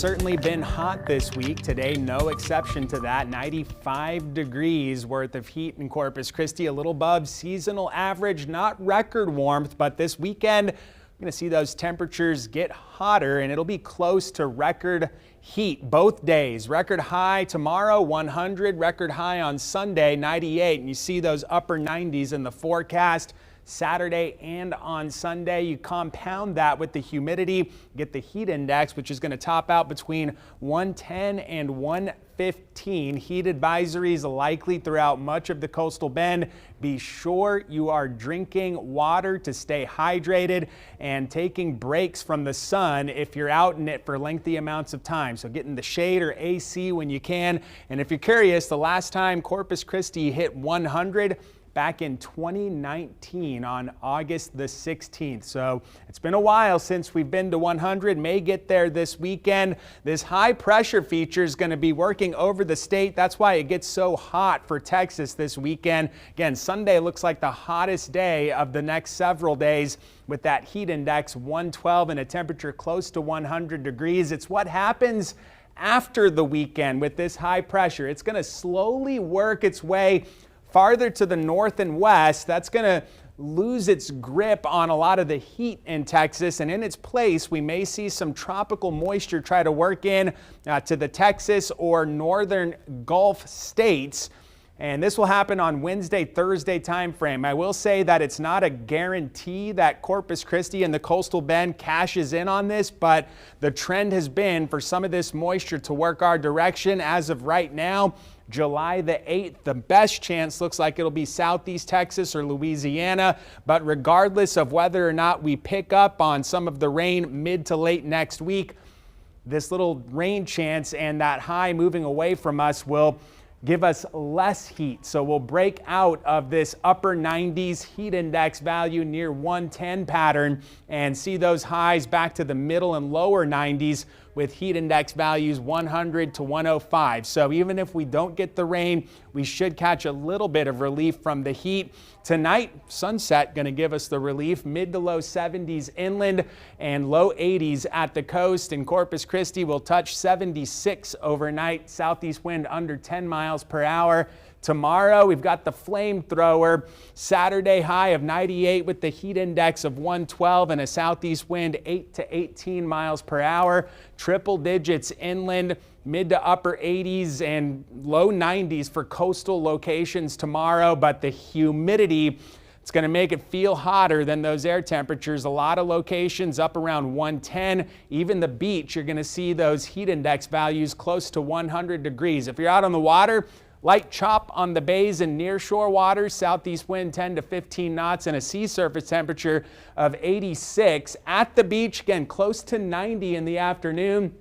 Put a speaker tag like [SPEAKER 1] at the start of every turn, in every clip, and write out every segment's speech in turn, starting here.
[SPEAKER 1] Certainly been hot this week. Today, no exception to that. 95 degrees worth of heat in Corpus Christi, a little above seasonal average, not record warmth, but this weekend, we're going to see those temperatures get hotter and it'll be close to record heat both days. Record high tomorrow, 100, record high on Sunday, 98, and you see those upper 90s in the forecast. Saturday and on Sunday, you compound that with the humidity, get the heat index, which is going to top out between 110 and 115. Heat advisories likely throughout much of the coastal bend. Be sure you are drinking water to stay hydrated and taking breaks from the sun if you're out in it for lengthy amounts of time. So get in the shade or AC when you can. And if you're curious, the last time Corpus Christi hit 100, back in 2019 on August the 16th. So it's been a while since we've been to 100, may get there this weekend. This high pressure feature is going to be working over the state. That's why it gets so hot for Texas this weekend. Again, Sunday looks like the hottest day of the next several days with that heat index 112 and a temperature close to 100 degrees. It's what happens after the weekend with this high pressure. It's going to slowly work its way farther to the north and west. That's going to lose its grip on a lot of the heat in Texas, and in its place we may see some tropical moisture try to work in to the Texas or northern Gulf states. And this will happen on Wednesday, Thursday time frame. I will say that it's not a guarantee that Corpus Christi and the coastal bend cashes in on this, but the trend has been for some of this moisture to work our direction. As of right now, July the 8th, the best chance looks like it'll be southeast Texas or Louisiana. But regardless of whether or not we pick up on some of the rain mid to late next week, this little rain chance and that high moving away from us will give us less heat. So we'll break out of this upper 90s heat index value near 110 pattern and see those highs back to the middle and lower 90s with heat index values 100 to 105. So even if we don't get the rain, we should catch a little bit of relief from the heat. Tonight, sunset going to give us the relief, mid to low 70s inland and low 80s at the coast. In Corpus Christi, we'll touch 76 overnight, southeast wind under 10 miles per hour. Tomorrow, we've got the flamethrower. Saturday high of 98 with the heat index of 112 and a southeast wind 8 to 18 miles per hour. Triple digits inland, mid to upper 80s and low 90s for coastal locations tomorrow. But the humidity, it's going to make it feel hotter than those air temperatures. A lot of locations up around 110. Even the beach, you're going to see those heat index values close to 100 degrees. If you're out on the water, light chop on the bays and nearshore waters, southeast wind 10 to 15 knots and a sea surface temperature of 86. At the beach, again, close to 90 in the afternoon.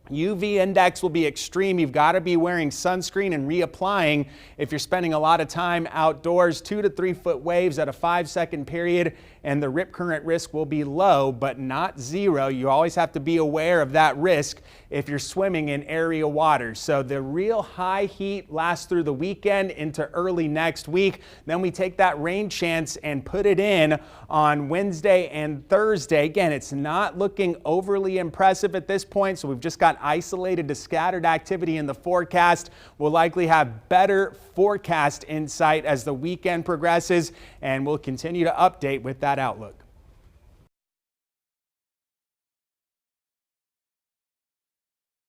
[SPEAKER 1] UV index will be extreme. You've got to be wearing sunscreen and reapplying if you're spending a lot of time outdoors. 2 to 3 foot waves at a 5-second period, and the rip current risk will be low, but not zero. You always have to be aware of that risk if you're swimming in area waters. So the real high heat lasts through the weekend into early next week. Then we take that rain chance and put it in on Wednesday and Thursday. Again, it's not looking overly impressive at this point, so we've just got isolated to scattered activity in the forecast. We'll likely have better forecast insight as the weekend progresses, and we'll continue to update with that outlook.